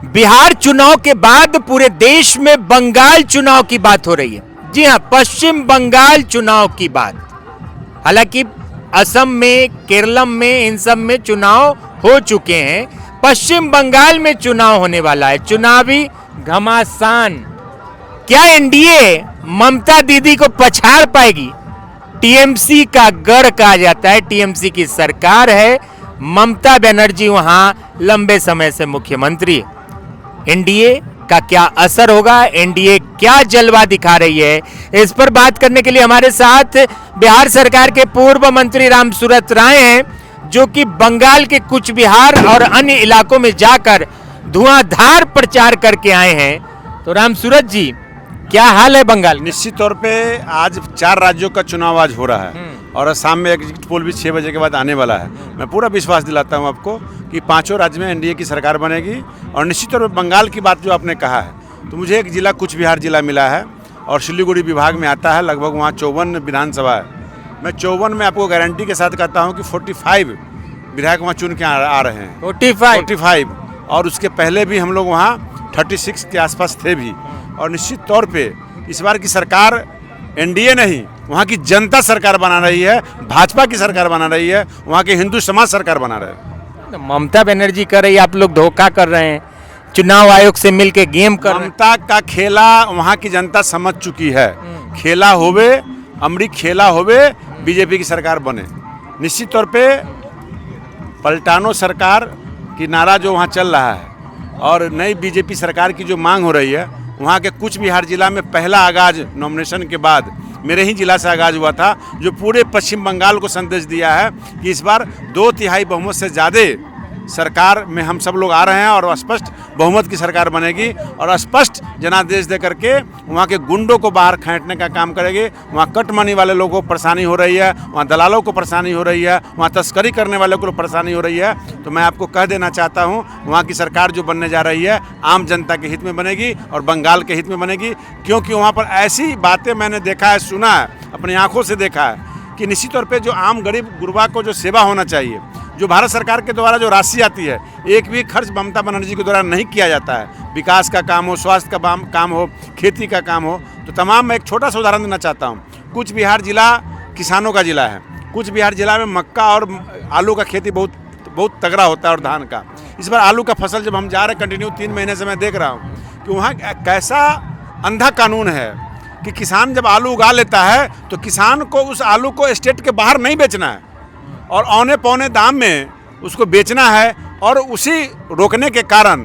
बिहार चुनाव के बाद पूरे देश में बंगाल चुनाव की बात हो रही है। जी हां, पश्चिम बंगाल चुनाव की बात। हालांकि असम में, केरलम में, इन सब में चुनाव हो चुके हैं। पश्चिम बंगाल में चुनाव होने वाला है, चुनावी घमासान। क्या एनडीए ममता दीदी को पछाड़ पाएगी? टीएमसी का गढ़ कहा जाता है, टीएमसी की सरकार है, ममता बनर्जी वहां लंबे समय से मुख्यमंत्री। एनडीए का क्या असर होगा, एनडीए क्या जलवा दिखा रही है, इस पर बात करने के लिए हमारे साथ बिहार सरकार के पूर्व मंत्री रामसूरत राय हैं, जो कि बंगाल के कुछ बिहार और अन्य इलाकों में जाकर धुआंधार प्रचार करके आए हैं। तो रामसूरत जी, क्या हाल है बंगाल? निश्चित तौर पे आज 4 राज्यों का चुनाव आज हो रहा है और असम में एग्जिट पोल भी 6 बजे के बाद आने वाला है। मैं पूरा विश्वास दिलाता हूं आपको कि 5 राज्य में एनडीए की सरकार बनेगी। और निश्चित तौर पे बंगाल की बात जो आपने कहा है, तो मुझे एक जिला कुछ बिहार जिला मिला है और सिलीगुड़ी विभाग में आता है। लगभग वहाँ 54 विधानसभा है। मैं 54 में आपको गारंटी के साथ कहता हूँ कि 45 विधायक वहाँ चुन के आ रहे हैं। 45 और उसके पहले भी हम लोग वहाँ 36 के आसपास थे भी। और निश्चित तौर पे इस बार की सरकार एनडीए नहीं, वहाँ की जनता सरकार बना रही है, भाजपा की सरकार बना रही है, वहाँ के हिंदू समाज सरकार बना रहे हैं। ममता बनर्जी कर रही है, आप लोग धोखा कर रहे हैं, चुनाव आयोग से मिलके गेम कर रहे हैं। ममता का खेला वहाँ की जनता समझ चुकी है। खेला होवे, अमरीक खेला होवे, बीजेपी की सरकार बने। निश्चित तौर पे पलटानो सरकार की नारा जो वहाँ चल रहा है और नई बीजेपी सरकार की जो मांग हो रही है, वहाँ के कुछ बिहार जिला में पहला आगाज नॉमिनेशन के बाद मेरे ही जिला से आगाज हुआ था, जो पूरे पश्चिम बंगाल को संदेश दिया है कि इस बार 2/3 बहुमत से ज़्यादा सरकार में हम सब लोग आ रहे हैं और स्पष्ट बहुमत की सरकार बनेगी और स्पष्ट जनादेश दे करके वहाँ के गुंडों को बाहर खींचने का काम करेगी। वहाँ कट मनी वाले लोगों को परेशानी हो रही है, वहाँ दलालों को परेशानी हो रही है, वहाँ तस्करी करने वालों को परेशानी हो रही है। तो मैं आपको कह देना चाहता हूँ, वहाँ की सरकार जो बनने जा रही है आम जनता के हित में बनेगी और बंगाल के हित में बनेगी। क्योंकि वहाँ पर ऐसी बातें मैंने देखा है, सुना है, अपनी आँखों से देखा है कि निश्चित तौर पर जो आम गरीब गुरबा को जो सेवा होना चाहिए, जो भारत सरकार के द्वारा जो राशि आती है, एक भी खर्च ममता बनर्जी के द्वारा नहीं किया जाता है। विकास का काम हो, स्वास्थ्य का काम हो, खेती का काम हो, तो तमाम मैं एक छोटा सा उदाहरण देना चाहता हूँ। कुछ बिहार जिला किसानों का जिला है। कुछ बिहार जिला में मक्का और आलू का खेती बहुत तगड़ा होता है और धान का। इस बार आलू का फसल जब हम जा रहे हैं कंटिन्यू 3 महीने से मैं देख रहा हूँ कि वहाँ कैसा अंधा कानून है कि किसान जब आलू उगा लेता है तो किसान को उस आलू को स्टेट के बाहर नहीं बेचना है और औने पौने दाम में उसको बेचना है। और उसी रोकने के कारण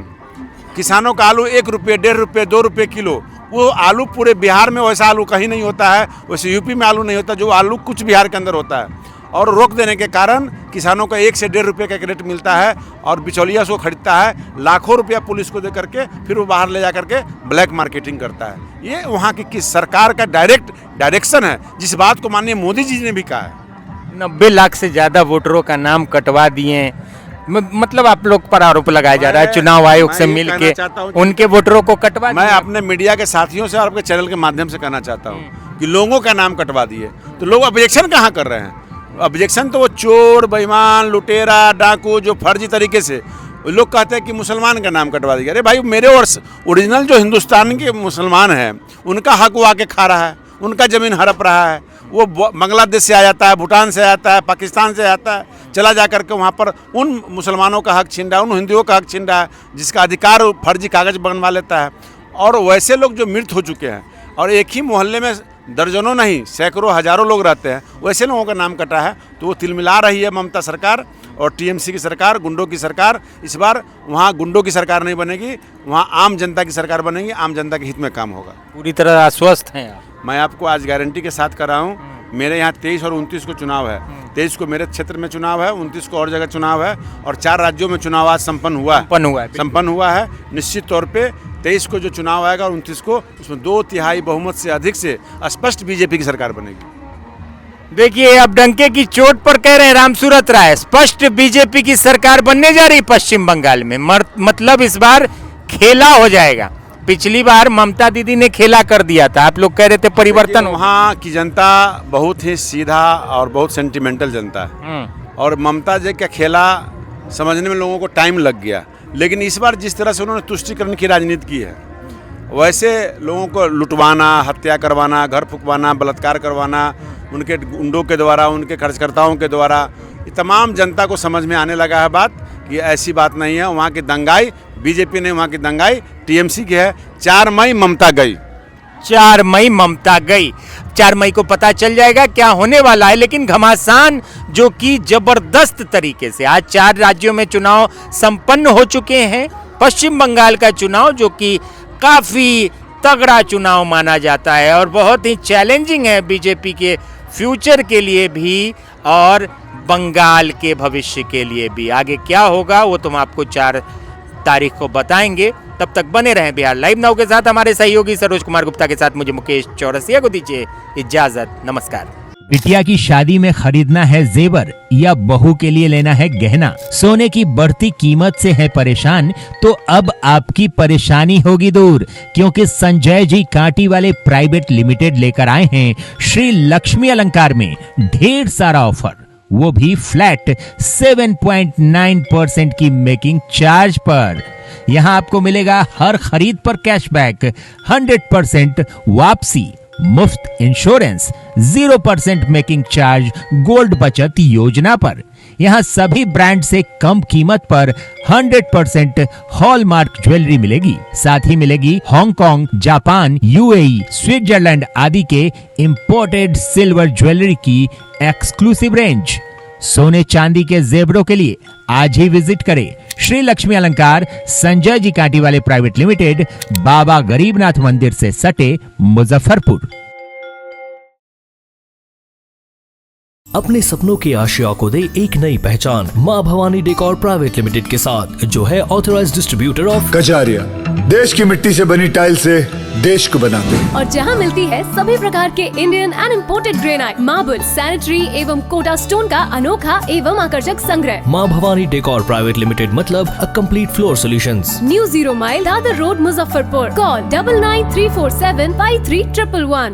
किसानों का आलू 1 रुपये, 1.5 रुपये, 2 रुपये किलो, वो आलू पूरे बिहार में वैसा आलू कहीं नहीं होता है, वैसे यूपी में आलू नहीं होता जो आलू कुछ बिहार के अंदर होता है। और रोक देने के कारण किसानों को 1 से 1.5 रुपये का रेट मिलता है और बिचौलिया उसको खरीदता है, लाखों रुपया पुलिस को दे करके फिर वो बाहर ले जा करके ब्लैक मार्केटिंग करता है। ये वहाँ की सरकार का डायरेक्शन है, जिस बात को माननीय मोदी जी ने भी कहा है। 90 लाख से ज्यादा वोटरों का नाम कटवा दिए, मतलब आप लोग पर आरोप लगाया जा रहा है चुनाव आयोग से मिलके उनके वोटरों को कटवा। मैं अपने मीडिया के साथियों से और आपके चैनल के माध्यम से कहना चाहता हूँ कि लोगों का नाम कटवा दिए, तो लोग ऑब्जेक्शन कहाँ कर रहे हैं? ऑब्जेक्शन तो वो चोर, बेईमान, लुटेरा, डाकू जो फर्जी तरीके से लोग कहते हैं कि मुसलमान का नाम कटवा दिया। अरे भाई, मेरे और ओरिजिनल जो हिंदुस्तान के मुसलमान हैं उनका हक वो आके खा रहा है, उनका ज़मीन हड़प रहा है। वो बांग्लादेश से आ जाता है, भूटान से आता है, पाकिस्तान से आता है, चला जा करके वहाँ पर उन मुसलमानों का हक छीन रहा है, उन हिंदुओं का हक छीन रहा है, जिसका अधिकार फर्जी कागज़ बनवा लेता है। और वैसे लोग जो मृत हो चुके हैं और एक ही मोहल्ले में दर्जनों नहीं सैकड़ों हजारों लोग रहते हैं, वैसे लोगों का नाम कटा है। तो वो तिलमिला रही है ममता सरकार और टीएमसी की सरकार, गुंडों की सरकार। इस बार वहाँ गुंडों की सरकार नहीं बनेगी, वहाँ आम जनता की सरकार बनेगी, आम जनता के हित में काम होगा। पूरी तरह आश्वस्त हैं आप? मैं आपको आज गारंटी के साथ कर रहा हूँ। मेरे यहाँ 23 और 29 को चुनाव है। 23 को मेरे क्षेत्र में चुनाव है, 29 को और जगह चुनाव है और 4 राज्यों में चुनाव आज संपन्न हुआ है। निश्चित तौर पे 23 को जो चुनाव आएगा और 29 को, उसमें 2/3 बहुमत से अधिक से स्पष्ट बीजेपी की सरकार बनेगी। देखिए, अब डंके की चोट पर कह रहे हैं रामसूरत राय, स्पष्ट बीजेपी की सरकार बनने जा रही पश्चिम बंगाल में। मतलब इस बार खेला हो जाएगा। पिछली बार ममता दीदी ने खेला कर दिया था, आप लोग कह रहे थे परिवर्तन। वहाँ की जनता बहुत ही सीधा और बहुत सेंटिमेंटल जनता है और ममता जी का खेला समझने में लोगों को टाइम लग गया। लेकिन इस बार जिस तरह से उन्होंने तुष्टीकरण की राजनीति की है, वैसे लोगों को लुटवाना, हत्या करवाना, घर फुकवाना, बलात्कार करवाना, उनके गुंडों के द्वारा, उनके खर्चकर्ताओं के द्वारा, ये तमाम जनता को समझ में आने लगा है बात कि ऐसी बात नहीं है। वहाँ की दंगाई बीजेपी ने, वहाँ की दंगाई टीएमसी की है। 4 मई ममता गई। 4 मई ममता गई। 4 मई को पता चल जाएगा क्या होने वाला है। लेकिन घमासान जो कि जबरदस्त तरीके से आज 4 राज्यों में चुनाव संपन्न हो चुके हैं। पश्चिम बंगाल का चुनाव जो कि काफी तगड़ा चुनाव माना जाता है और बहुत ही चैलेंजिंग है बीजेपी के फ्यूचर के लिए भी और बंगाल के भविष्य के लिए भी। आगे क्या होगा वो तुम आपको 4 तारीख को बताएंगे। तब तक बने रहें बिहार लाइव नाउ के साथ। हमारे सहयोगी सरोज कुमार गुप्ता के साथ मुझे मुकेश चौरसिया को दीजिए इजाजत। नमस्कार। बिटिया की शादी में खरीदना है जेवर या बहू के लिए लेना है गहना, सोने की बढ़ती कीमत से है परेशान, तो अब आपकी परेशानी होगी दूर, क्योंकि संजय जी कांटी वाले प्राइवेट लिमिटेड लेकर आए हैं श्री लक्ष्मी अलंकार में ढेर सारा ऑफर, वो भी फ्लैट 7.9% की मेकिंग चार्ज पर। यहाँ आपको मिलेगा हर खरीद पर कैशबैक, 100% वापसी, मुफ्त इंश्योरेंस, 0% मेकिंग चार्ज गोल्ड बचत योजना पर। यहाँ सभी ब्रांड से कम कीमत पर 100% हॉलमार्क ज्वेलरी मिलेगी। साथ ही मिलेगी हांगकांग, जापान, यूएई, स्विट्जरलैंड आदि के इंपोर्टेड सिल्वर ज्वेलरी की एक्सक्लूसिव रेंज। सोने चांदी के जेवरों के लिए आज ही विजिट करें श्री लक्ष्मी अलंकार, संजय जी कांटी वाले प्राइवेट लिमिटेड, बाबा गरीबनाथ मंदिर से सटे, मुजफ्फरपुर। अपने सपनों के आशिया को दे एक नई पहचान माँ भवानी डेकोर प्राइवेट लिमिटेड के साथ, जो है ऑथराइज्ड डिस्ट्रीब्यूटर ऑफ कजारिया। देश की मिट्टी से बनी टाइल से देश को बनाते हैं और जहां मिलती है सभी प्रकार के Indian and imported granite, marble, sanitary एवं कोटा स्टोन का अनोखा एवं आकर्षक संग्रह। माँ भवानी डेकोर प्राइवेट लिमिटेड मतलब a complete floor solutions. New 0 mile Dadar road, Muzaffarpur. Call 9934753111।